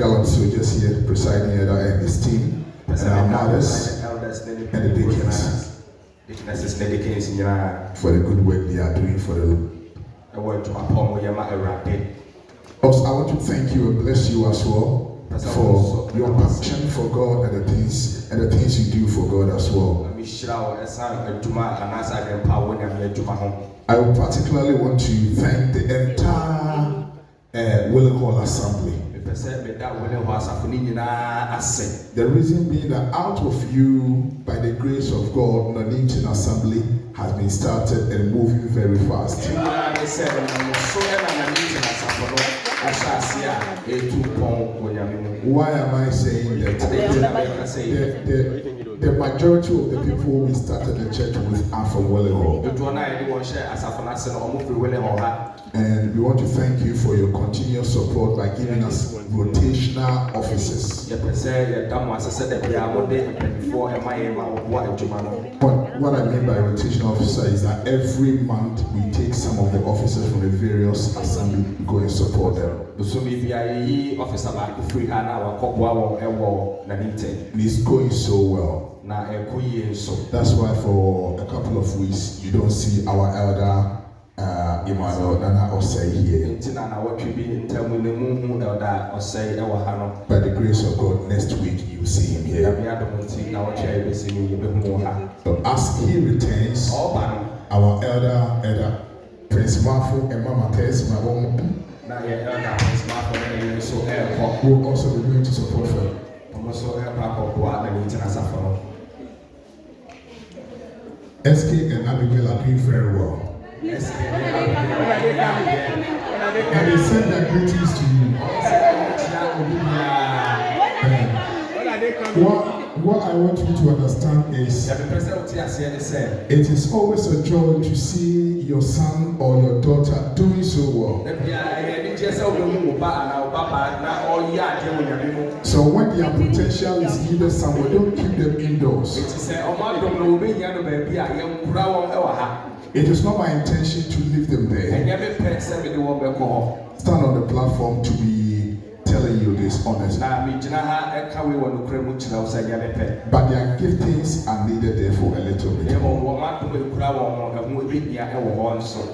gallant soldiers here, presiding elder and his team, and our mothers and the deacons for the good work they are doing for the Lord. Also, I want to thank you and bless you as well for your passion for God and the things you do for God as well. I would particularly want to thank the entire Willenhall Assembly. The reason being that out of you, by the grace of God, Nuneaton Assembly has been started and moving very fast. Why am I saying that? The majority of the people we started the church with are from Willenhall. And we want to thank you for your continuous support by giving us rotational offices. What I mean by rotational officer is that every month we take some of the officers from the various assemblies to go and support them. And it's going so well. That's why for a couple of weeks you don't see our elder Emmanuel Nana Osei here. By the grace of God, next week you will see him here. So as he returns, our elder Prince Mafu and Mama Tess, my woman, will also be going to support her. SK and Abigail are doing very well. And they send their greetings to you. What I want you to understand is it is always a joy to see your son or your daughter doing so well. So when their potential is needed somewhere, don't keep them indoors. It is not my intention to leave them there. Stand on the platform to be telling you this honestly. But their giftings are needed there for a little bit.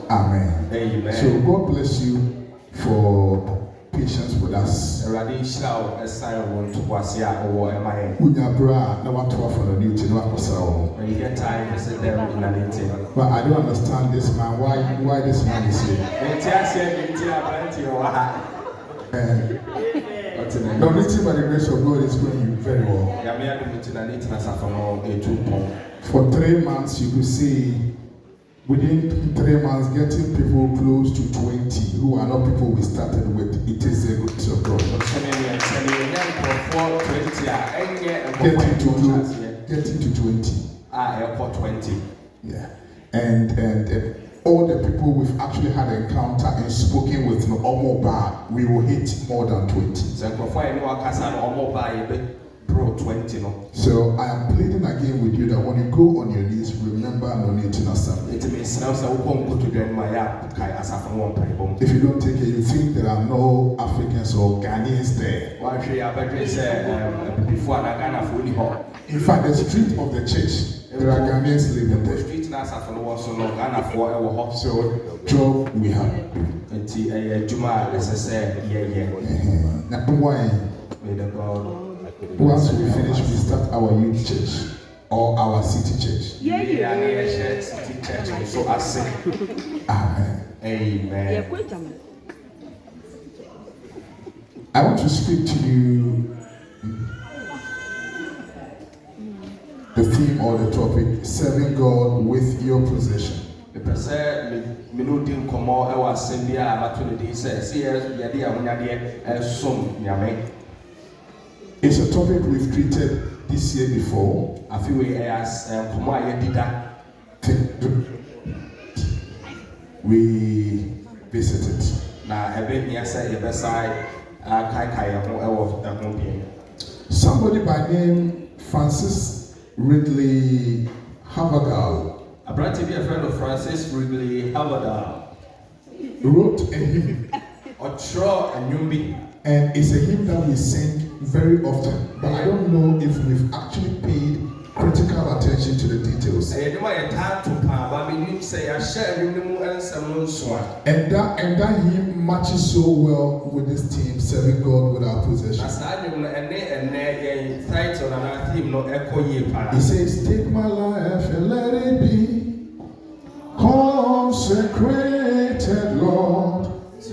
Amen. Amen. So God bless you for patience with us. But I don't understand this man. Why this man is here? No, nothing by the grace of God is going very well. For 3 months, you could see within 3 months, getting people close to 20 who are not people we started with. It is the grace of God. Getting to 20. Airport 20. Yeah. And all the people we've actually had encounter and spoken with no Omoba, we will hit more than 20. So I am pleading again with you that when you go on your knees, remember Nuneaton Assembly. If you don't take it, you think there are no Africans or Ghanaians there. In fact, the street of the church, there are Ghanaians living there. So, job we have. Now, why? Once we finish, we start our youth church or our city church. So I say, Amen. Amen. I want to speak to you. The theme or the topic: serving God with your possession. It's a topic we've treated this year before. We visited. Somebody by name Francis Ridley Havergal. A friend of Francis Ridley Havergal wrote a hymn And it's a hymn that we sing very often, but I don't know if we've actually paid critical attention to the details. And that hymn matches so well with this theme, serving God with our possessions. He says, take my life and let it be consecrated, Lord,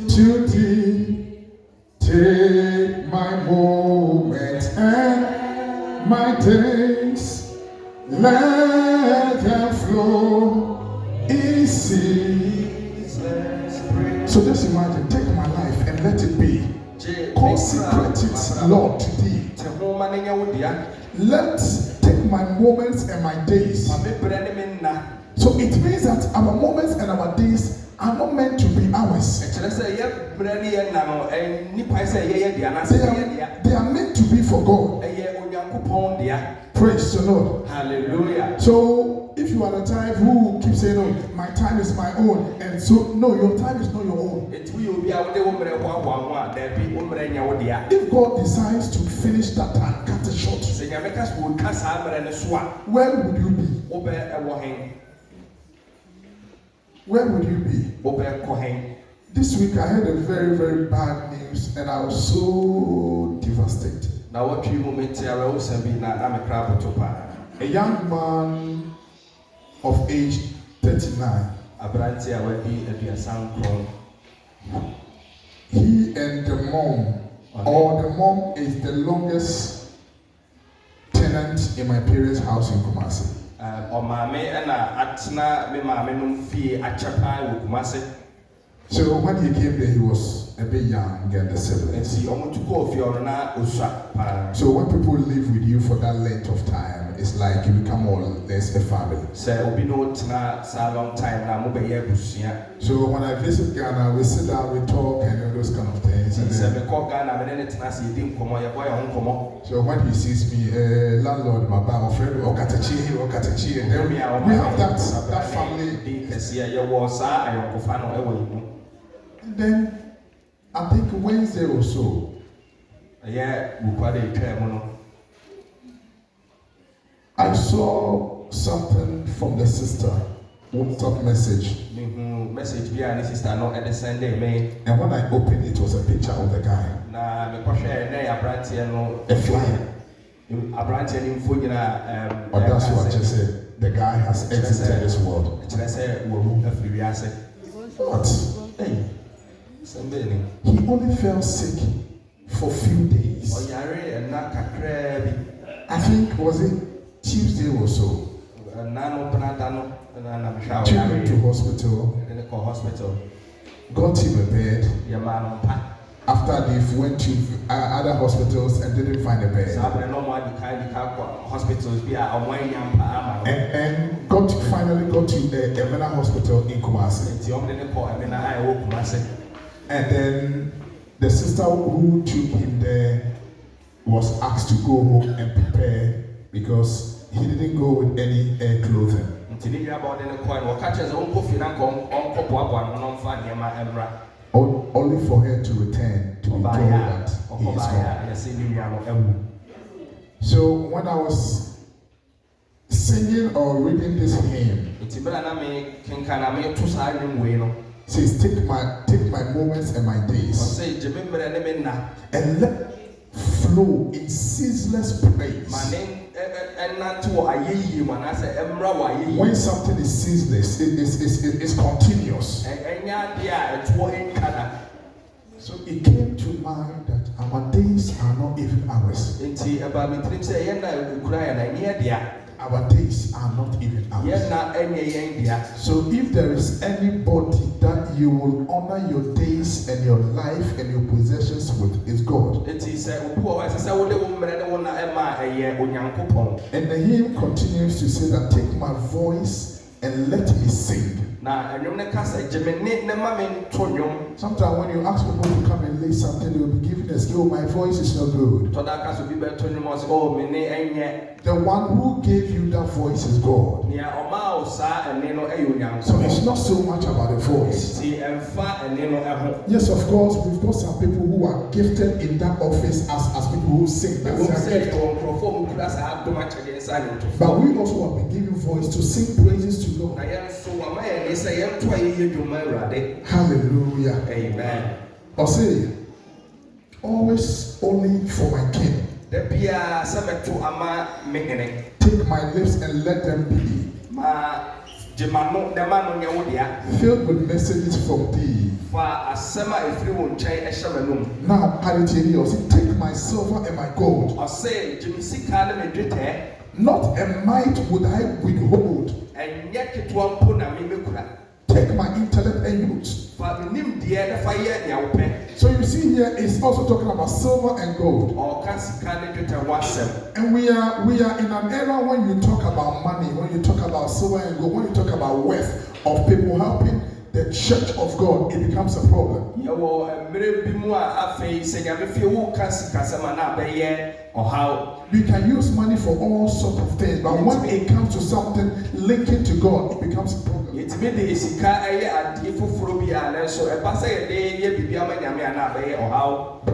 to thee. Take my moments and my days, let them flow easy. So just imagine, take my life and let it be. Consecrate it, Lord, to thee. Take my moments and my days. So it means that our moments and our days are not meant to be ours. They are meant to be for God. Praise the Lord. Hallelujah. So if you are the type who keeps saying, "No, my time is my own," and so no, your time is not your own. If God decides to finish that time, cut it short, where would you be? Where would you be? This week I heard a very, very bad news and I was so devastated. A young man of age 39. He and the mom, or the mom is the longest tenant in my parents' house in Kumasi. So when he came there, he was a bit young and the siblings. So when people live with you for that length of time, it's like you become more or less a family. So when I visit Ghana, we sit down, we talk and those kind of things. So when he sees me, landlord, my bar, friend, or Katachi, and then we have that family. And then I think Wednesday or so, I saw something from the sister, WhatsApp message. And when I opened it, was a picture of the guy. A flyer. Or that's what I just said. The guy has exited this world. What? He only fell sick for a few days. I think, was it Tuesday or so? Took him to hospital. Got him a bed. After they went to other hospitals and didn't find a bed. And finally got to the Emena Hospital in Kumasi. And then the sister who took him there was asked to go home and prepare because he didn't go with any clothing. Only for her to return to be told that he is gone. So when I was singing or reading this hymn, says, take my moments and my days and let flow in ceaseless praise. When something is ceaseless, it's continuous. So it came to mind that our days are not even ours. Our days are not even ours. So if there is anybody that you will honor your days and your life and your possessions with, is God. And the hymn continues to say that take my voice and let me sing. Sometimes when you ask people to come and lay something, they will be giving a skill. My voice is not good. The one who gave you that voice is God. So it's not so much about the voice. Yes, of course, we've got some people who are gifted in that office as people who sing. But we also have been given voice to sing praises to God. Hallelujah. Amen. I'll say, always only for my King. Take my lips and let them be filled with messages from thee. Now, take my silver and my gold. Not a mite would I withhold. Take my intellect and youth. So you see here, it's also talking about silver and gold. And we are in an era when you talk about money, when you talk about silver and gold, when you talk about wealth of people helping the church of God, it becomes a problem. We can use money for all sorts of things, but when it comes to something linking to God, it becomes a problem.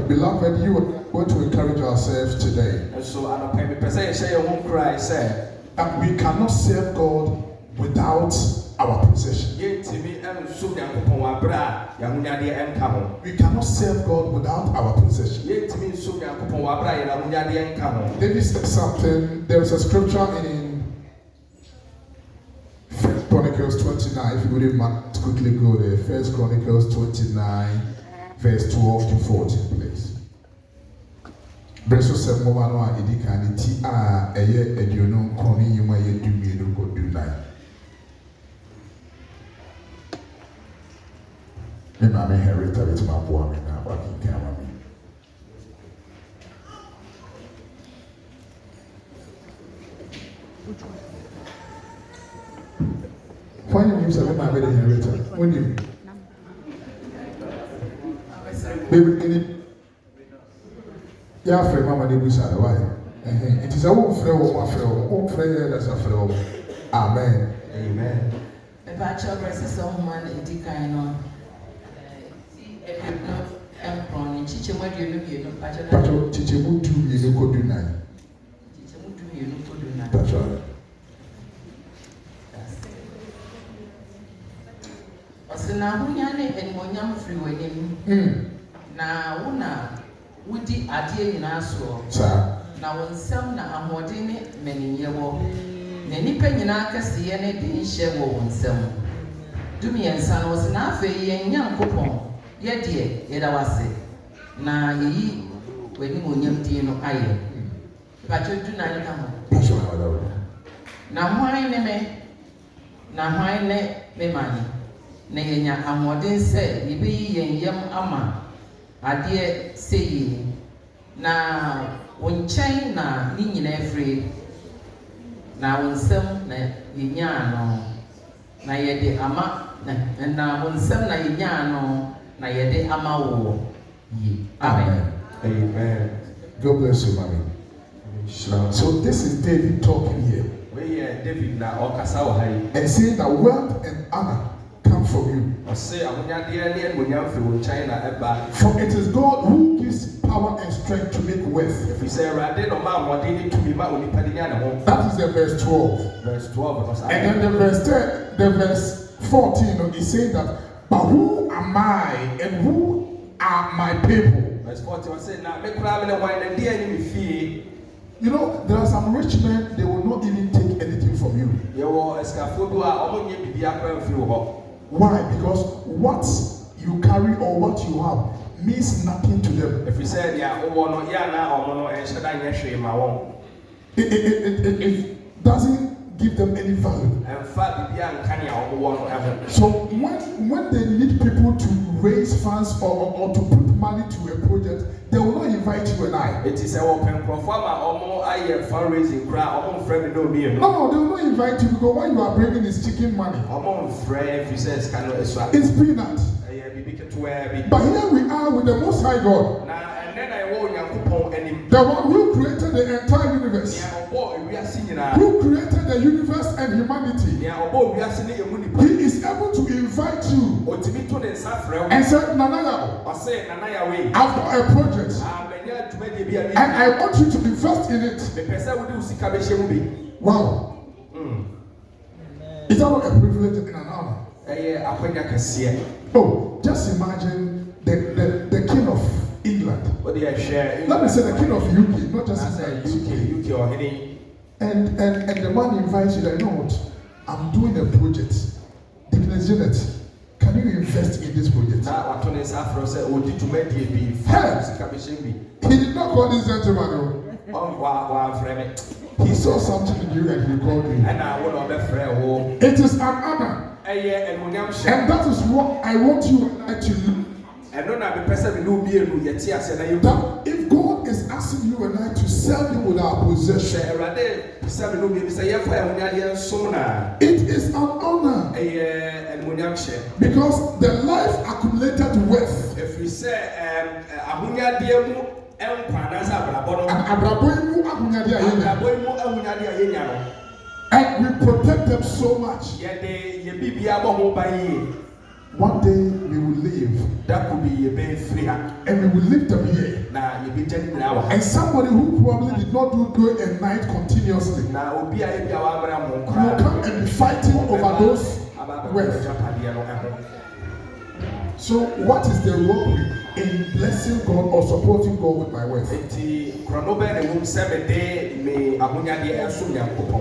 Beloved, you are going to encourage ourselves today. And we cannot serve God without our possession. We cannot serve God without our possession. David said something. There is a scripture in 1 Chronicles 29. If you wouldn't mind, quickly go there. 1 Chronicles 29, verse 12 to 14, please. Breso se mo no a edika ni ti a eye eduonu nkoni yuma ye dumienu ko dunai. Me mama Henrietta with my boy now working camera me. When you say my baby Henrietta, when you baby yeah, friend, Mama, they wish I why. It is a one friend, that's a friend. Amen. Amen. The bachelor versus someone in the kind of employing teacher, what do you know? Bachelor teacher would do you could do nine. Teacher would do you could do nine. That's right. So now, who and one young free wedding. Now, una. Woody Adia in Asro. Now, when some are more than many years old, many penyanaka see any share one some. Do me and son was enough a young coupon. Yet, dear, yet I was sick. Now, ye, when you will empty no iron. But you do not come. Now, why me? Now, why me money? Nay, I'm more than say, you be young ama. Adie say na wonchen na ni nyina afre na wonsam na yinya no na yede ama na wonsam na yinya no na yede ama wo yi. Amen. Amen. God bless you, mommy. So this is David talking here. David na okasa wo hai and saying that wealth and honor come from you. For it is God who gives power and strength to make wealth. That is the verse 12. Verse 12. And then the verse 14 is saying that, but who am I and who are my people? Verse 14 says, you know, there are some rich men, they will not even take anything from you. Why? Because what you carry or what you have means nothing to them. If you say, it doesn't give them any value. So when they need people to raise funds or to put money to a project, they will not invite you and I. It is a open fundraising crowd. No, they will not invite you because what you are bringing is chicken money. It's peanuts. But here we are with the Most High God, the one who created the entire universe, who created the universe and humanity. He is able to invite you and say, Nanaya, I've got a project and I want you to invest in it. Wow. Is that not a privilege and an honor? Oh, just imagine the king of England. Let me say the king of UK, not just UK or any. And the man invites you, like, you know what? I'm doing a project. Dickness Janet, can you invest in this project? He did not call this gentleman. He saw something in you and he called you. It is an honor. And that is what I want you to do. That if God is asking you and I to serve Him with our possession, it is an honor. Because the life accumulated wealth, and we protect them so much. One day we will leave. That could be a bit free. And we will leave them here. And somebody who probably did not do day and night continuously will come and be fighting over those wealth. So what is the role in blessing God or supporting God with my wealth?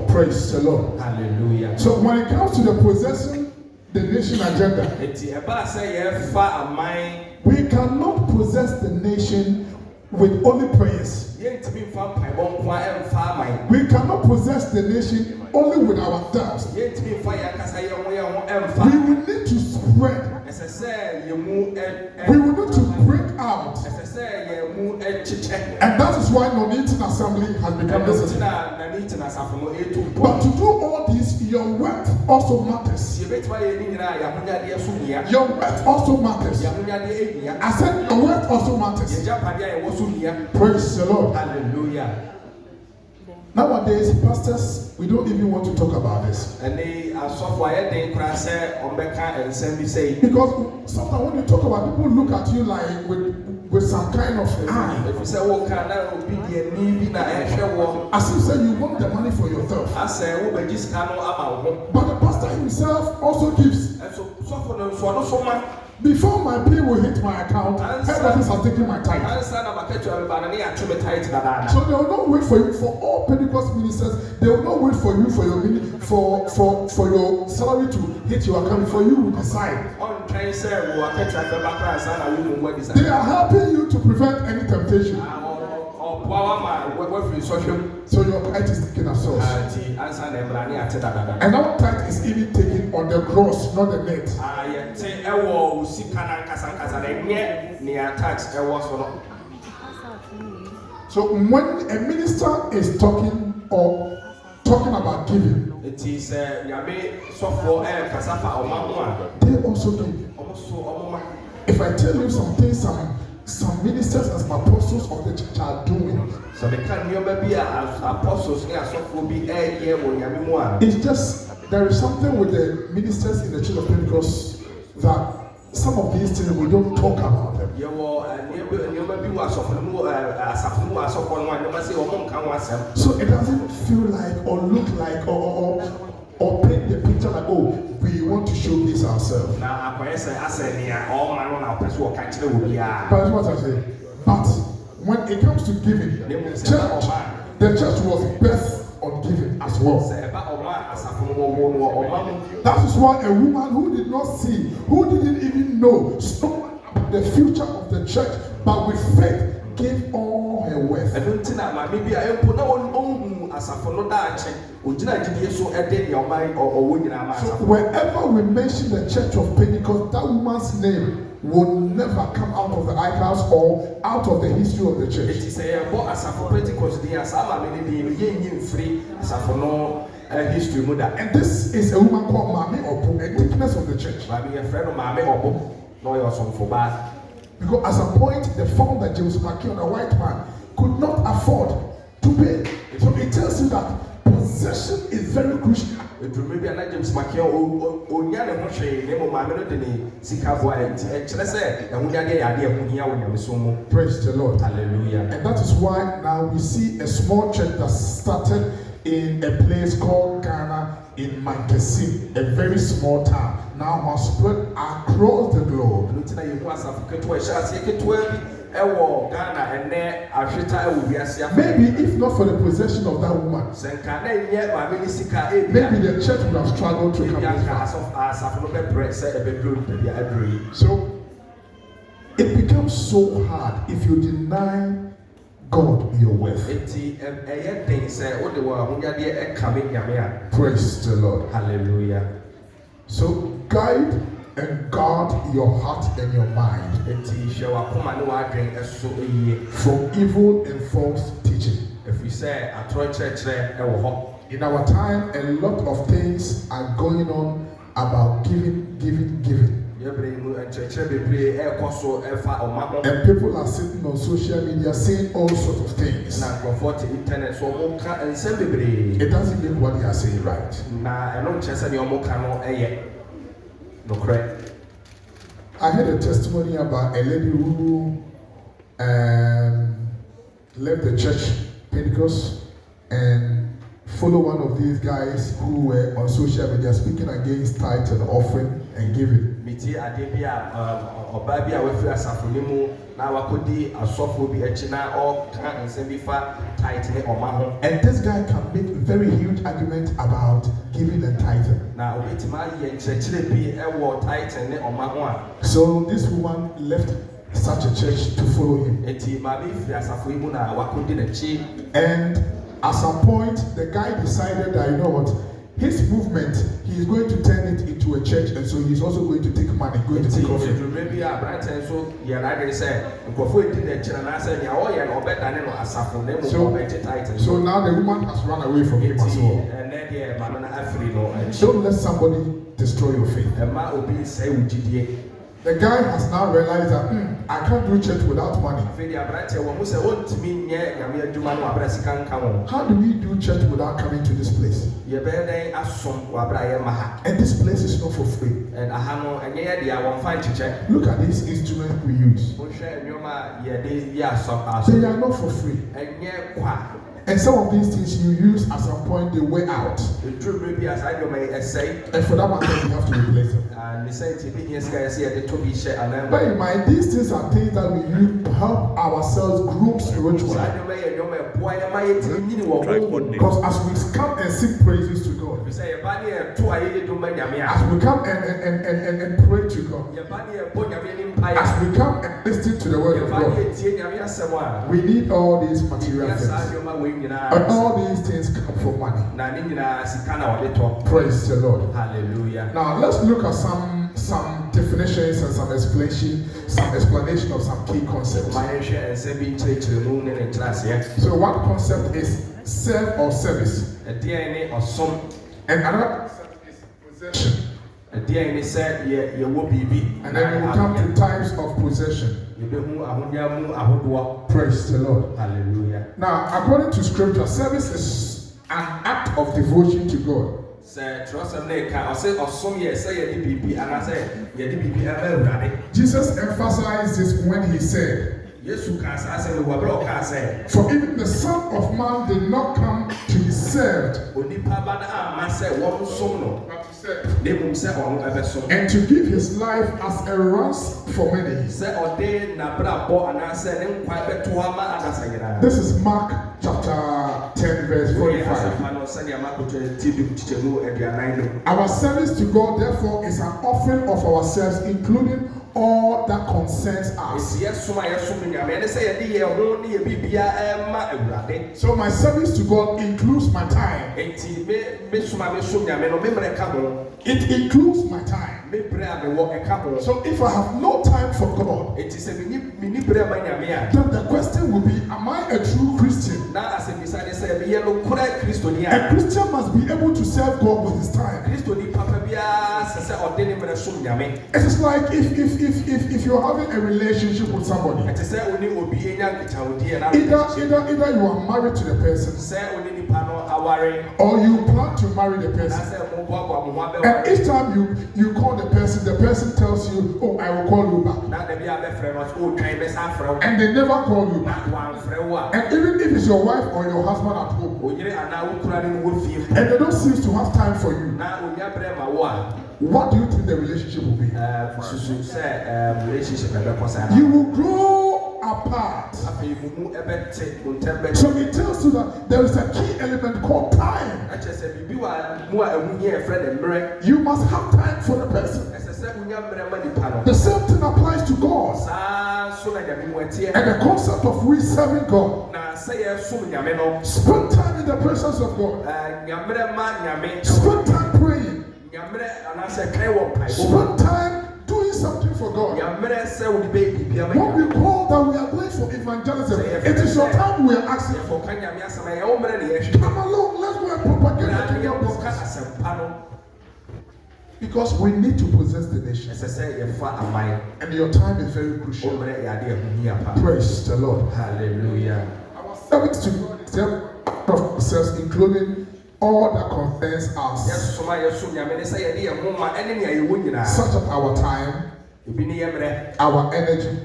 Praise the Lord. Hallelujah. So when it comes to the possessing the nation agenda, we cannot possess the nation with only prayers. We cannot possess the nation only with our doubts. We will need to spread. We will need to break out. And that is why non-eating assembly has become necessary. But to do all this, your wealth also matters. Your wealth also matters. I said your wealth also matters. Praise the Lord. Hallelujah. Nowadays, pastors, we don't even want to talk about this. Because sometimes when you talk about, people look at you like with some kind of eye. As if say you want the money for yourself. But the pastor himself also gives. Before my pay will hit my account, head office has taken my tithe. So they will not wait for you. For all Pentecost ministers, they will not wait for you for your for your salary to hit your account before you will decide. They are helping you to prevent any temptation. So your tithe is taken as source. And our tithe is even taken on the gross, not the net. So when a minister is talking about giving, they also give. If I tell you some things, some ministers and some apostles of the church are doing. So it's just there is something with the ministers in the Church of Pentecost that some of these things we don't talk about them. So it doesn't feel like or look like or paint the picture like, oh, we want to showcase ourselves. But that's what I say. But when it comes to giving, the church was birthed on giving as well. That is why a woman who did not see, who didn't even know, spoke about the future of the church, but with faith gave all her wealth. So wherever we mention the Church of Pentecost, that woman's name will never come out of the archives or out of the history of the church. And this is a woman called Mami Obu, a witness of the church. No, you're some for bad. Because at some point, the founder, James McKeon, a white man, could not afford to pay. So it tells you that possession is very crucial. It will maybe another James McKeon or Yana Moshe, name of my melody, Sikabwa, and Chelsea, and we are the idea of Munya. Praise the Lord. Hallelujah. And that is why now we see a small church that started in a place called Ghana in Mankesim, a very small town, now has spread across the globe. Maybe if not for the possession of that woman, maybe the church would have struggled to come this far. So it becomes so hard if you deny God your worth. Praise the Lord. Hallelujah. So guide and guard your heart and your mind from evil and false teaching. In our time, a lot of things are going on about giving. And people are sitting on social media saying all sorts of things. It doesn't make what they are saying right. I heard a testimony about a lady who left the church Pentecost and followed one of these guys who were on social media speaking against tithe and offering and giving. And this guy can make very huge argument about giving and tithing. So this woman left such a church to follow him. And at some point, the guy decided that, you know what, his movement, he is going to turn it into a church, and so he's also going to take money, going to take offering. So now the woman has run away from him as well. Don't let somebody destroy your faith. The guy has now realized that I can't do church without money. How do we do church without coming to this place? And this place is not for free. Look at these instruments we use. They are not for free. And some of these things you use at some point, they wear out. And for that matter, we have to replace them. But in mind, these things are things that we use to help ourselves grow spiritually. Because as we come and sing praises to God, as we come and pray to God, as we come and listen to the word of God, we need all these material things. And all these things come from money. Praise the Lord. Hallelujah. Now let's look at some definitions and some explanation of some key concepts. So one concept is serve or service. And another concept is possession. And then we will come to types of possession. Praise the Lord. Hallelujah. Now, according to scripture, service is an act of devotion to God. Jesus emphasized this when he said, for even the Son of Man did not come to be served, but to serve, and to give his life as a ransom for many. This is Mark chapter 10 verse 45. Our service to God therefore is an offering of ourselves, including all that concerns us. So my service to God includes my time. It includes my time. So if I have no time for God, then the question will be, am I a true Christian? Christian must be able to serve God with his time. It is like if you're having a relationship with somebody, either you are married to the person or you plan to marry the person. And each time you call the person tells you, oh, I will call you back. And they never call you back. And even if it's your wife or your husband at home, and they don't seem to have time for you, what do you think the relationship will be? You will grow apart. So it tells you that there is a key element called time. You must have time for the person. The same thing applies to God. And the concept of we serving God. Spend time in the presence of God. Spend time praying. Spend time doing something for God. When we call that we are going for evangelism, it is your time we are asking for. Come along, let's go and propagate the kingdom business. Because we need to possess the nation. And your time is very crucial. Praise the Lord. Hallelujah. Our service to ourselves, including all that concerns us, such as our time, our energy,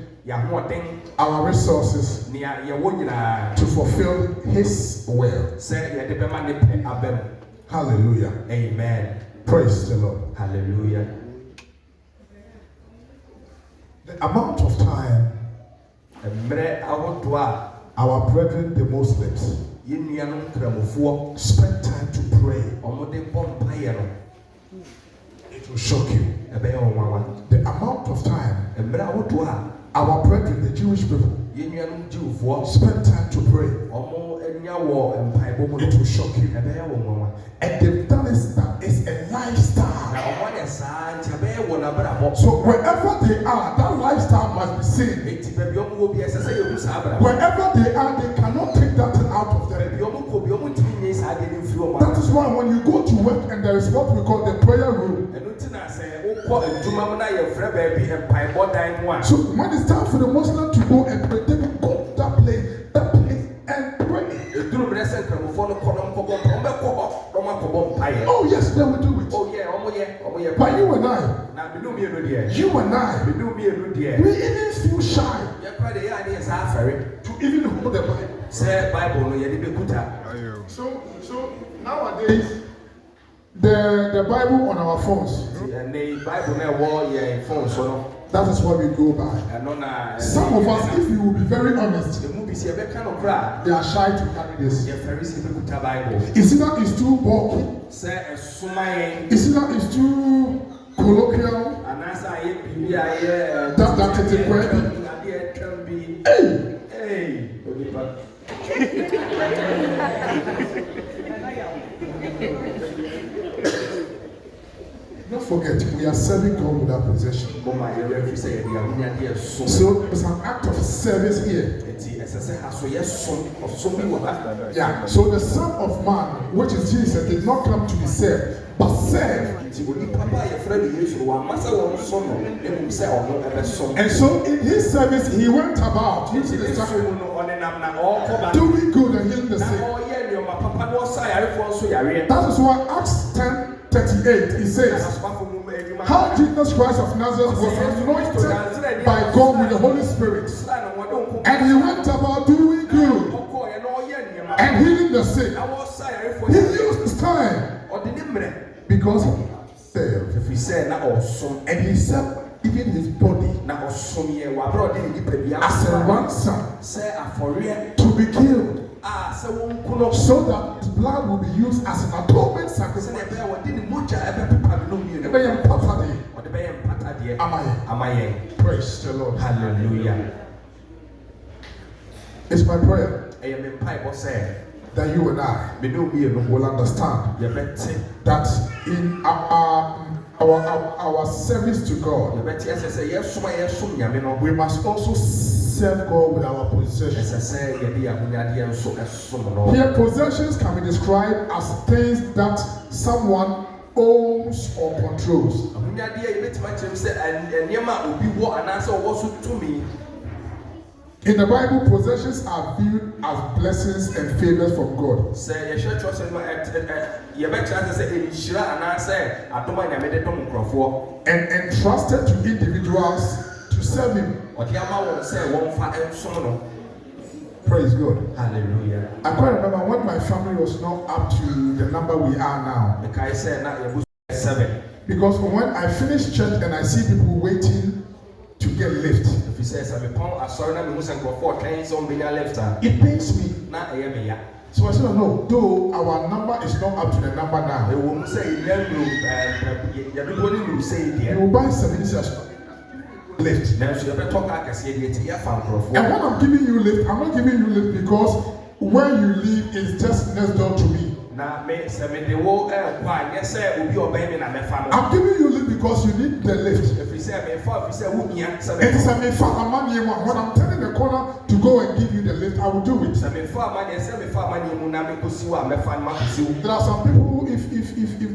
our resources, to fulfill His will. Hallelujah. Amen. Praise the Lord. Hallelujah. The amount of time our brethren, the Muslims, spend time to pray, it will shock you. The amount of time our brethren, the Jewish people, spend time to pray, it will shock you. And they've done it, that is a lifestyle. So wherever they are, that lifestyle must be seen. Wherever they are, they cannot take that thing out of them. That is why when you go to work and there is what we call the prayer room. So when it's time for the Muslim to go and pray, they will go to that place and pray. Oh yes, they will do it. But you and I, we even feel shy to even hold the Bible. So nowadays, the Bible on our phones. That is what we go by. Some of us, if you will be very honest, they are shy to carry this. It's either it's too bulky, it's either it's too colloquial, that it is hey! Don't forget, we are serving God without possession. So it's an act of service here. Yeah. So the Son of Man, which is Jesus, did not come to be served, but serve. And so in his service, he went about doing good and healing the sick. That is why Acts 10:38, it says, how Jesus Christ of Nazareth was anointed by God with the Holy Spirit, and he went about doing good and healing the sick. He used his time because he served, and he served even his body as a ransom to be killed, so that his blood will be used as an atonement sacrifice. Praise the Lord. Hallelujah. It's my prayer that you and I will understand that in our service to God, we must also serve God with our possessions. Here, possessions can be described as things that someone owns or controls. In the Bible, possessions are viewed as blessings and favors from God. And entrusted to individuals to serve Him. Praise God. Hallelujah. I quite remember when my family was not up to the number we are now. Because when I finish church and I see people waiting to get lift, it pains me. So I said, no, though our number is not up to the number now, we will buy 70 lift. And when I'm giving you lift, I'm not giving you lift because where you live is just next door to me. I'm giving you lift because you need the lift. When I'm turning the corner to go and give you the lift, I will do it. There are some people, if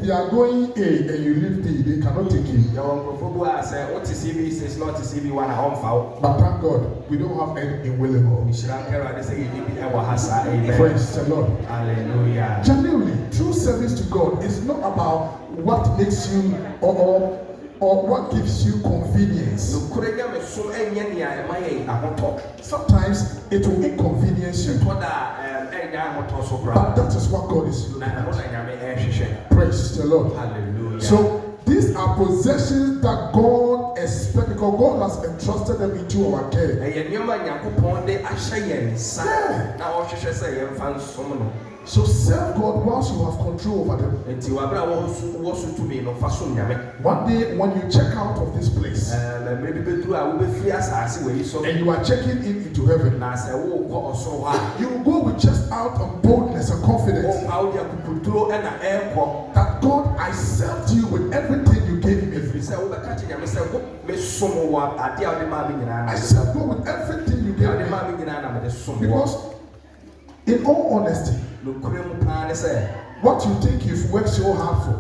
they are going A and you leave B, they cannot take you. But thank God, we don't have any in Willenhall. Praise the Lord. Hallelujah. Genuinely, true service to God is not about what makes you or what gives you convenience. Sometimes it will inconvenience you. But that is what God is looking at. Praise the Lord. Hallelujah. So these are possessions that God expects because God has entrusted them into our care. So serve God whilst you have control over them. One day when you check out of this place and you are checking into heaven, you will go with just out of boldness and confidence that God, I served you with everything you gave me. I served God with everything you gave me. Because in all honesty, what you think you've worked so hard for,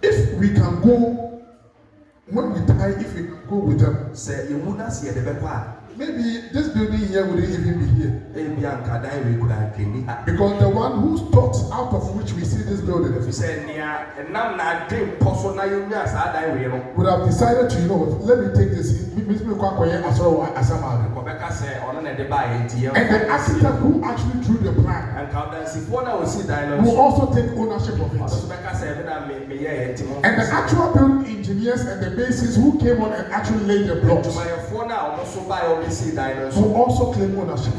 if we can go, when we die, if we go with them, maybe this building here wouldn't even be here. Because the one whose thoughts out of which we see this building would have decided to, you know what, let me take this. And the architect who actually drew the plan will also take ownership of it. And the actual building engineers and the bases who came on and actually laid the blocks will also claim ownership.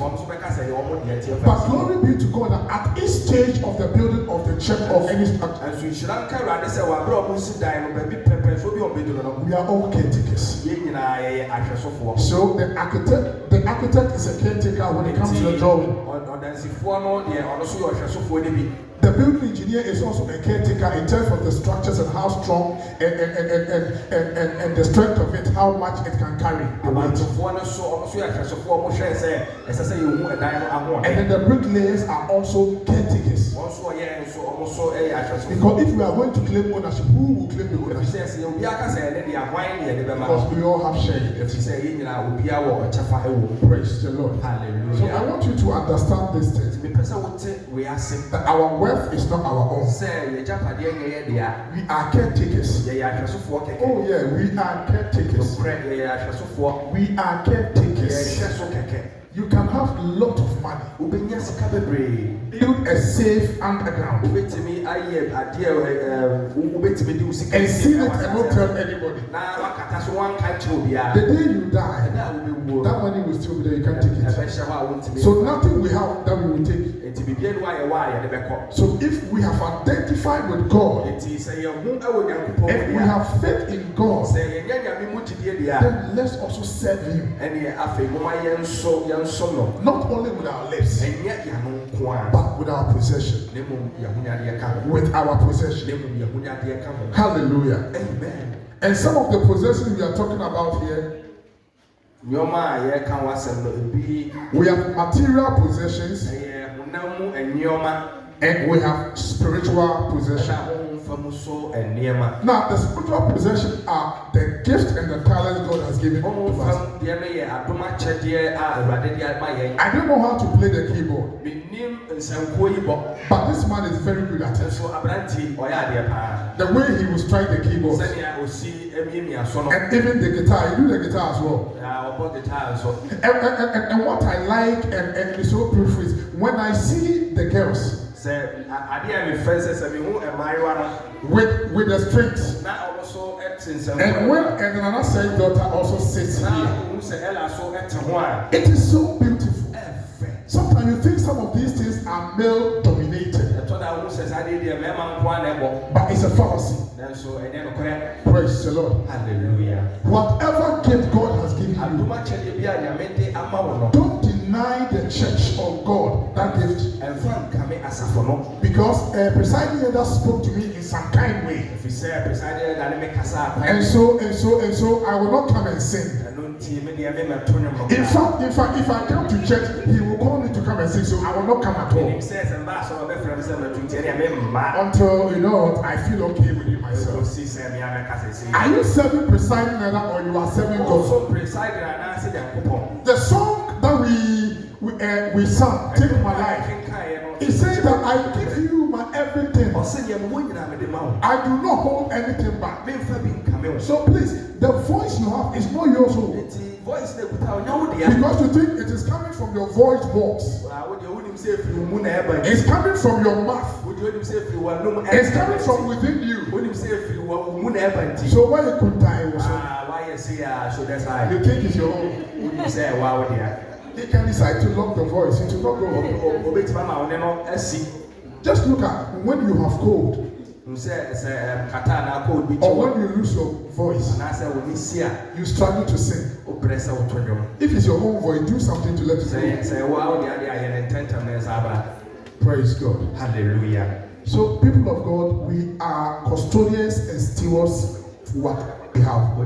But glory be to God that at each stage of the building of the church of any structure, we are all caretakers. So the architect is a caretaker when it comes to the drawing. The building engineer is also a caretaker in terms of the structures and how strong and the strength of it, how much it can carry. And then the bricklayers are also caretakers. Because if we are going to claim ownership, who will claim the ownership? Because we all have share in it. Praise the Lord. Hallelujah. So I want you to understand this thing. That our wealth is not our own. We are caretakers. Oh yeah, we are caretakers. We are caretakers. You can have a lot of money. Build a safe underground. And seal it and not tell anybody. The day you die, that money will still be there. You can't take it. So nothing we have that we will take. So if we have identified with God, and we have faith in God, then let's also serve Him. Not only with our lips, but with our possession. With our possession. Hallelujah. Amen. And some of the possessions we are talking about here, we have material possessions and we have spiritual possessions. Now, the spiritual possessions are the gift and the talent God has given to us. I don't know how to play the keyboard, but this man is very good at it. The way he was trying the keyboard, and even the guitar, he do the guitar as well. And what I like and it's so beautiful is when I see the girls with the strings, and when another son's daughter also sits here, it is so beautiful. Sometimes you think some of these things are male dominated, but it's a fallacy. Praise the Lord. Hallelujah. Whatever gift God has given you, don't deny the church of God that gift. Because presiding elder spoke to me in some kind way. And so I will not come and sing. In fact, if I come to church, he will call me to come and sing, so I will not come at all. Until, you know, I feel okay with you myself. Are you serving presiding elder or you are serving God? The song that we sang, Take My Life, it says that I give you my everything. I do not hold anything back. So please, the voice you have is not yours own. Because you think it is coming from your voice box. It's coming from your mouth. It's coming from within you. So why you could die also? You think it's your own. They can decide to lock the voice. It will not go. Just look at when you have cold. Or when you lose your voice, you struggle to sing. If it's your own voice, do something to let it go. Praise God. Hallelujah. So, people of God, we are custodians and stewards of what we have.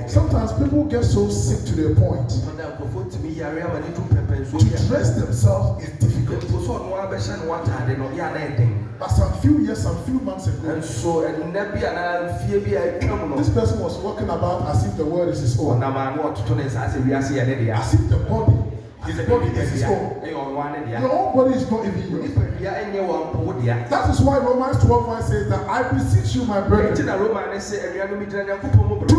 Sometimes people get so sick to the point to dress themselves is difficult. But some few months ago, this person was walking about as if the world is his own. As if the body is his own. Your own body is not even yours. That is why Romans 12:1 says that I beseech you, my brethren, to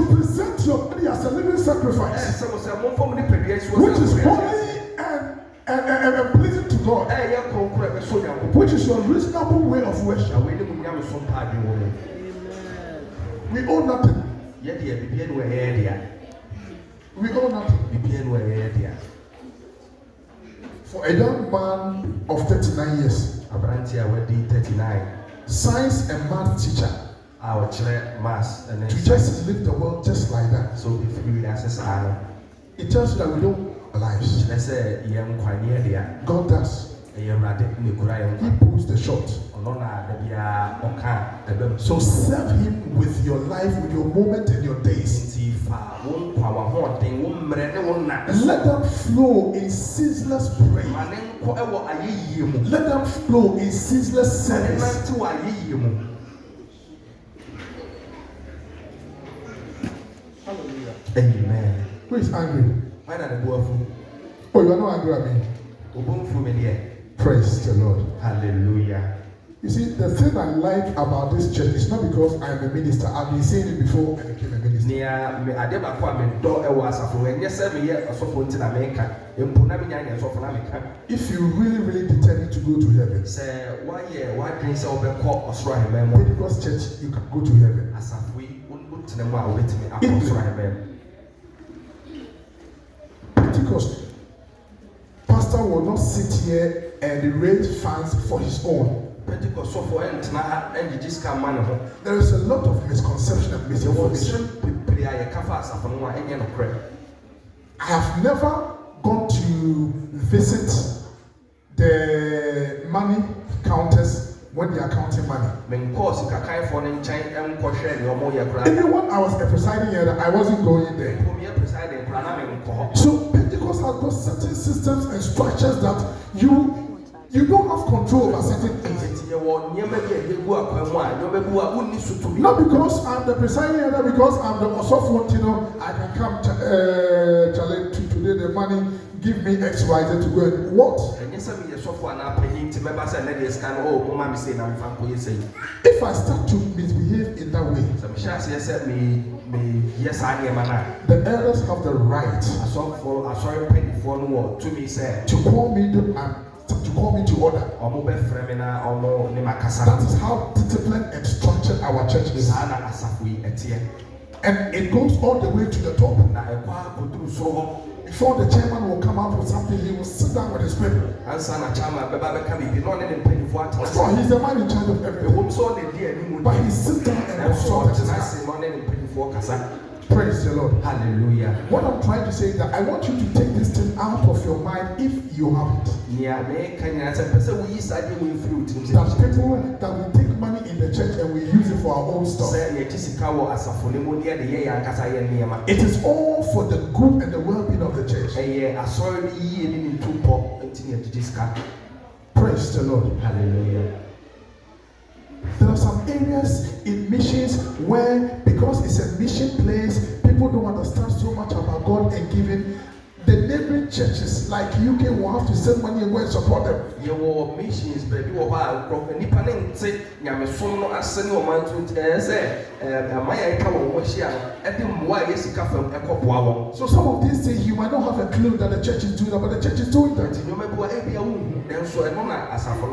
present your body as a living sacrifice, which is holy and pleasing to God, which is your reasonable way of worship. We owe nothing. We owe nothing. For a young man of 39 years, science and math teacher, to just live the world just like that. So it tells you that we don't lives. God does. He pulls the shot. So serve him with your life, with your moment and your days. And let them flow in ceaseless praise. Let them flow in ceaseless service. Amen. Who is angry? Oh, you are not angry at me. Praise the Lord. Hallelujah. You see, the thing I like about this church is not because I'm a minister. I've been saying it before I became a minister. If you really determined to go to heaven, Pentecost Church, you can go to heaven. Pentecost pastor will not sit here and raise funds for his own. There is a lot of misconception and misinformation. I have never gone to visit the money counters when they are counting money. Even when I was presiding here, I wasn't going there. So Pentecost has got certain systems and structures that you don't have control over certain things. Not because I'm the presiding elder, because I'm the Osofo, I can come challenge today the money, give me X, Y, Z to go and what? If I start to misbehave in that way, the elders have the right to call me to order. That is how disciplined and structured our church is. And it goes all the way to the top. Before the chairman will come out with something, he will sit down with his people. So he's the man in charge of everything. But he sits down and consult. Praise the Lord. Hallelujah. What I'm trying to say is that I want you to take this thing out of your mind if you have it. That people that we take money in the church and we use it for our own stuff. It is all for the good and the well-being of the church. Praise the Lord. Hallelujah. There are some areas in missions where, because it's a mission place, people don't understand so much about God and giving. The neighboring churches like UK will have to send money and go and support them. Your missions, baby, so some of these things you might not have a clue that the church is doing that, but the church is doing that.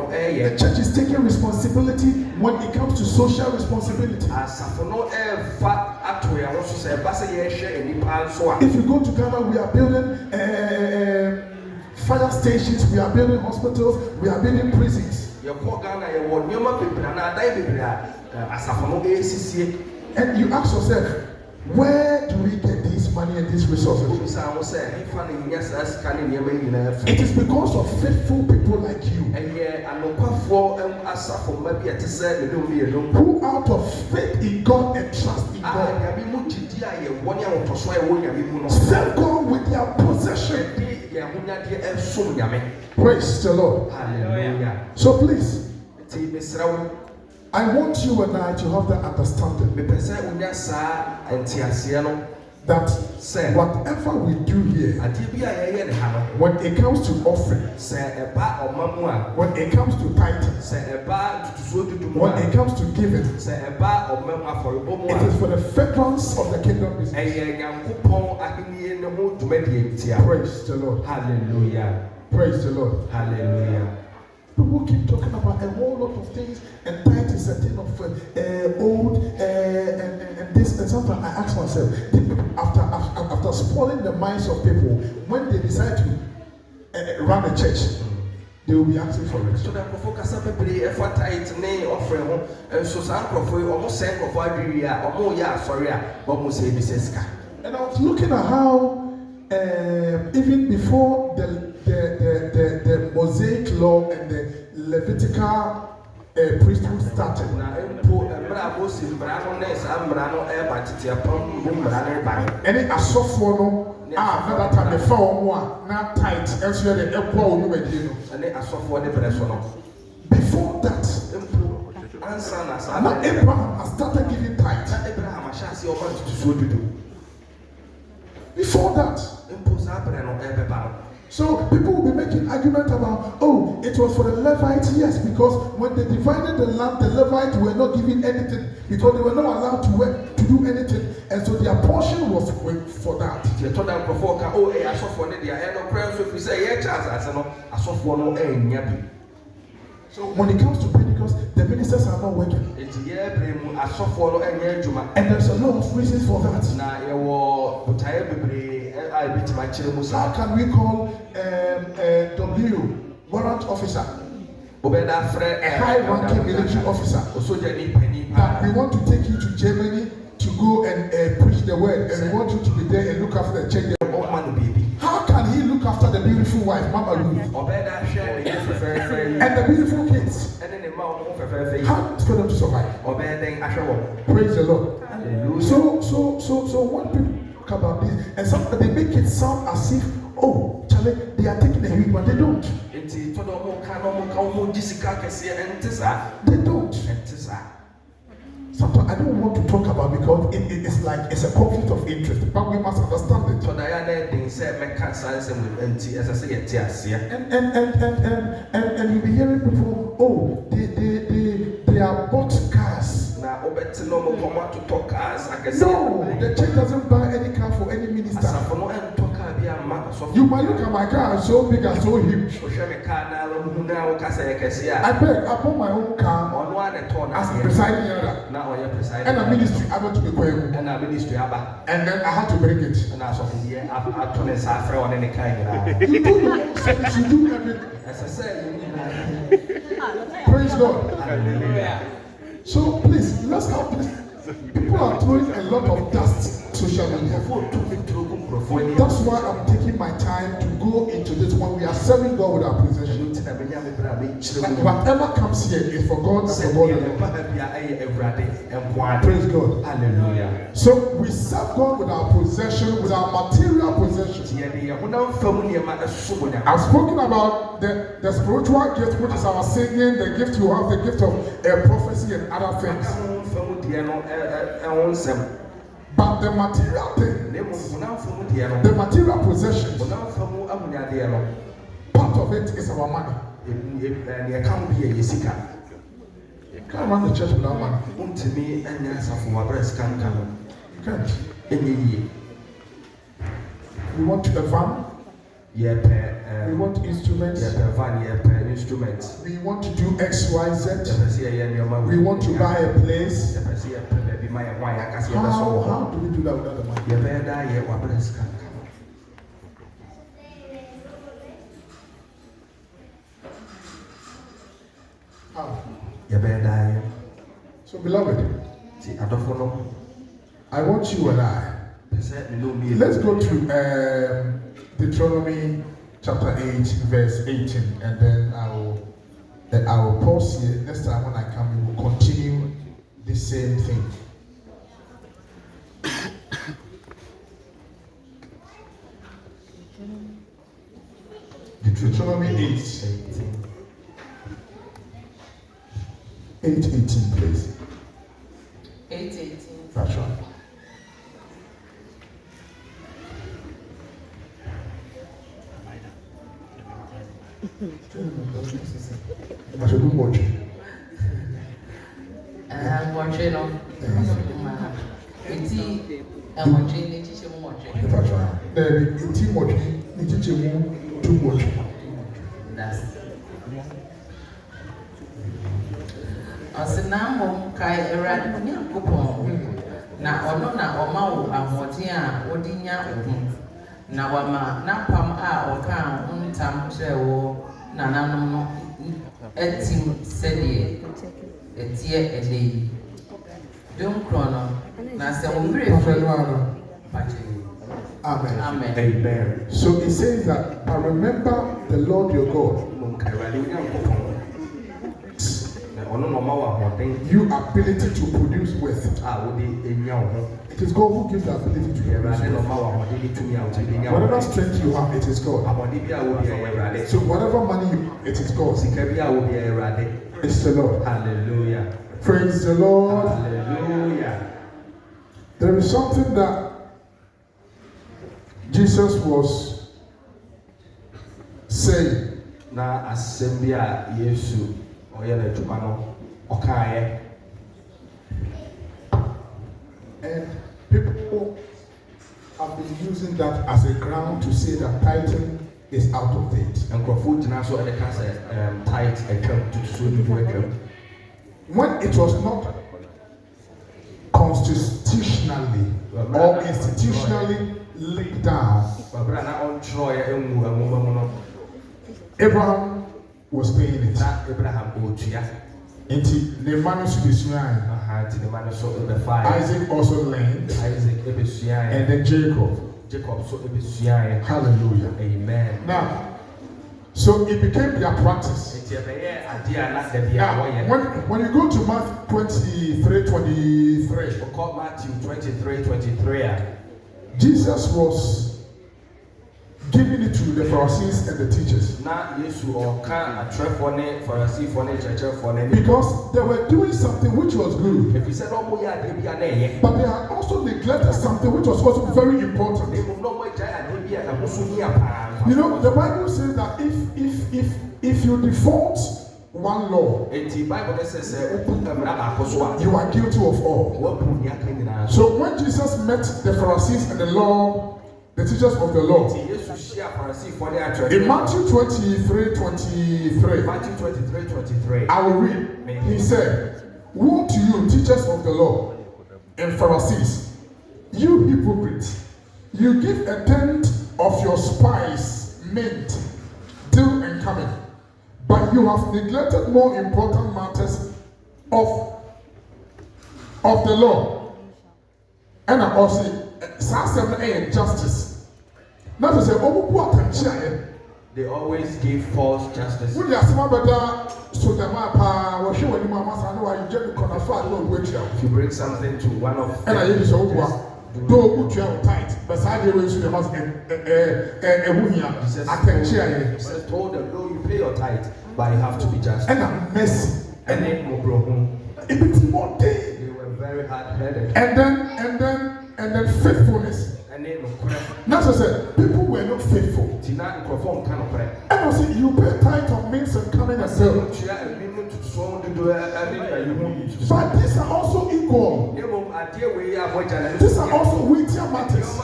The church is taking responsibility when it comes to social responsibility. If you go to Ghana, we are building fire stations, we are building hospitals, we are building prisons. And you ask yourself, where do we get this money and these resources? It is because of faithful people like you who out of faith in God and trust in God serve God with their possession. Praise the Lord. Hallelujah. So please, I want you and I to have that understanding that whatever we do here, when it comes to offering, when it comes to tithing, when it comes to giving, it is for the furtherance of the kingdom business. Praise the Lord. Hallelujah. Praise the Lord. Hallelujah. People keep talking about a whole lot of things, and tithe is a thing of old and this. And sometimes I ask myself, after spoiling the minds of people, when they decide to run a church, they will be asking for it. So that focus on people effort tithe name offering and so some almost saying of what we are almost and I was looking at how even before the Mosaic law and the Levitical priesthood started, any asofo another time they found one not tight elsewhere the airport you were doing. Before that, now Abraham has started giving tithe. Before that, so people will be making argument about, oh, it was for the Levites, yes, because when they divided the land, the Levites were not given anything because they were not allowed to work, to do anything, and so their portion was for that. So when it comes to Pentecost, the ministers are not working. And there's a lot of reasons for that. How can we call warrant officer, a high-ranking military officer, that we want to take you to Germany to go and preach the word, and we want you to be there and look after the church? How can he look after the beautiful wife, Mama Ruth, and the beautiful kids? How for them to survive? Praise the Lord. Hallelujah. So when people talk about this, and some they make it sound as if, oh, Charlie, they are taking a hit, but they don't. They don't. Sometimes I don't want to talk about because it's like it's a conflict of interest, but we must understand it. And you'll be hearing people, oh, they are bought cars. No, the church doesn't buy any car for any minister. You might look at my car and so big and so huge. I beg, I bought my own car as a presiding elder. And a ministry, I went to be quiet. And then I had to break it. You do your own service, you do everything. Praise God. Hallelujah. So please, let's help this. People are throwing a lot of dust social media. That's why I'm taking my time to go into this one. We are serving God with our possession. And whatever comes here is for God and for God alone. Praise God. Hallelujah. So we serve God with our possession, with our material possessions. I've spoken about the spiritual gift, which is our singing, the gift you have, the gift of prophecy and other things. But the material thing, the material possessions, part of it is our money. You can't run the church without money. You can't. We want a van. We want instruments. We want to do X, Y, Z. We want to buy a place. How do we do that without the money? How? So beloved, I want you and I. Let's go to Deuteronomy chapter 8, verse 18, and then I will pause here. Next time when I come, we will continue the same thing. Deuteronomy 8:18, please. 8:18. That's right. I should do watch. Watching on. It's watching. It's watching. That's right. It's watching. It's too much. That's. Asenamo kai erad nyakopon na ono na oma wo ahote a odinya ohu na wama na pam a oka ntam hyewo nananom no etim sede etie edei don krono na se omre Amen. Amen. Amen. So it says that, but remember the Lord your God. Your ability to produce wealth. It is God who gives the ability to produce wealth. Whatever strength you have, it is God. So whatever money it is God. It's the Lord. Hallelujah. Praise the Lord. Hallelujah. There is something that Jesus was saying. Na asembia Yesu oyele jumano okaye. And people have been using that as a ground to say that tithing is out of date. And Crawford so the case tithe when it was not constitutionally or institutionally laid down, Abraham was paying it. Until the man should be swine. Isaac also learned. And then Jacob. Hallelujah. Amen. Now, So it became their practice. Now, when you go to Matthew 23, Matthew 23, Jesus was giving it to the Pharisees and the teachers. Because they were doing something which was good. But they had also neglected something which was also very important. You know, the Bible says that if you default one law, you are guilty of all. So when Jesus met the Pharisees and the teachers of the law, in Matthew 23, I will read. He said, "Woe to you, teachers of the law and Pharisees, you hypocrites! You give a tenth of your spice, mint, dill, and cumin, but you have neglected more important matters of the law." And I also say, justice. Not to say, they always give false justice. If you bring something to one of and I use tight, but I says, told them, no, you pay your tithe, but you have to be just. And I'm messy. And then they were very hard-headed. And then faithfulness. Not to say people were not faithful. And also you pay tithe of means and coming and sell. But these are also equal. These are also weightier matters.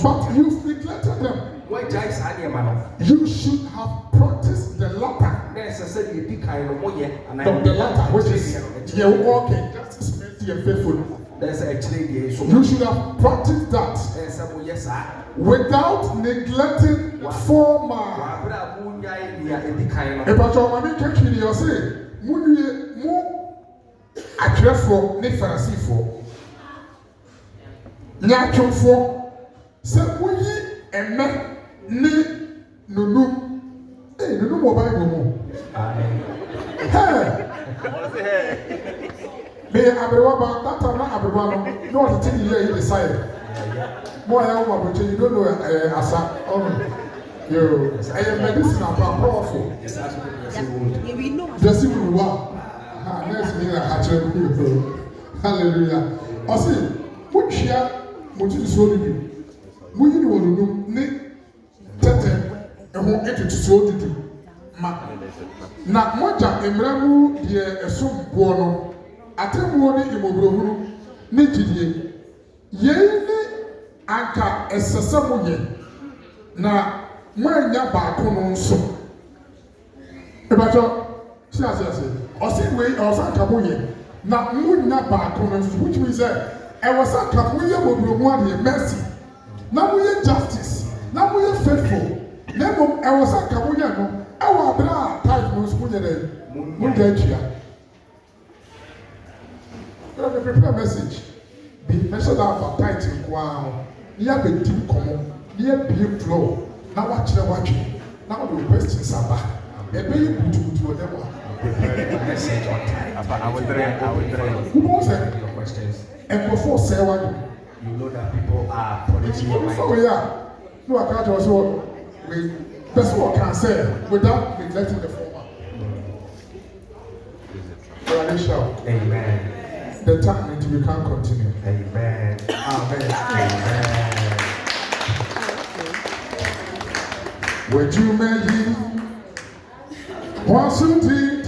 But you've neglected them. You should have practiced the latter. The latter, which is you're walking, justice, mercy, and faithfulness. You should have practiced that without neglecting former. If I told my country, you say, I care for ne Pharisee for Nyachon for Samuyi and me Nunu. Hey, Nunu mobile. Hey. Me Abrewaba, that time not Abrewaba, no one thing here he decided. More I want to you don't know Asa. Oh, yo, I am medicine are powerful. Just you wow. Next thing I hallelujah. I say, what share what you so do? We know ne tete and who get to so do. Na moja emramu de esum bono. Atemuo ne imobrohuru ne gidie yei ne anka esesemu ye na mwanya baako no nso ebajo si osi we osanka mo ye na mwanya baako no nso, which means that e was anka mo ye mobrohu ade mercy na mo ye justice na mo ye faithful na mo e was anka mo ye no e wa bra type no nso mo ye de mo ga tua. Let me prepare a message. Be mentioned about title. Wow. Near the deep common, near the flow. Now watch. Now the questions are back. A very good to whatever. Message on time. I would Who knows your questions? And before say what you know that people are political minded. So yeah. No, I can't also that's what I can say without neglecting the former. Amen. The time until we can't continue. Amen. Amen. Amen. Would you make it? Once you did,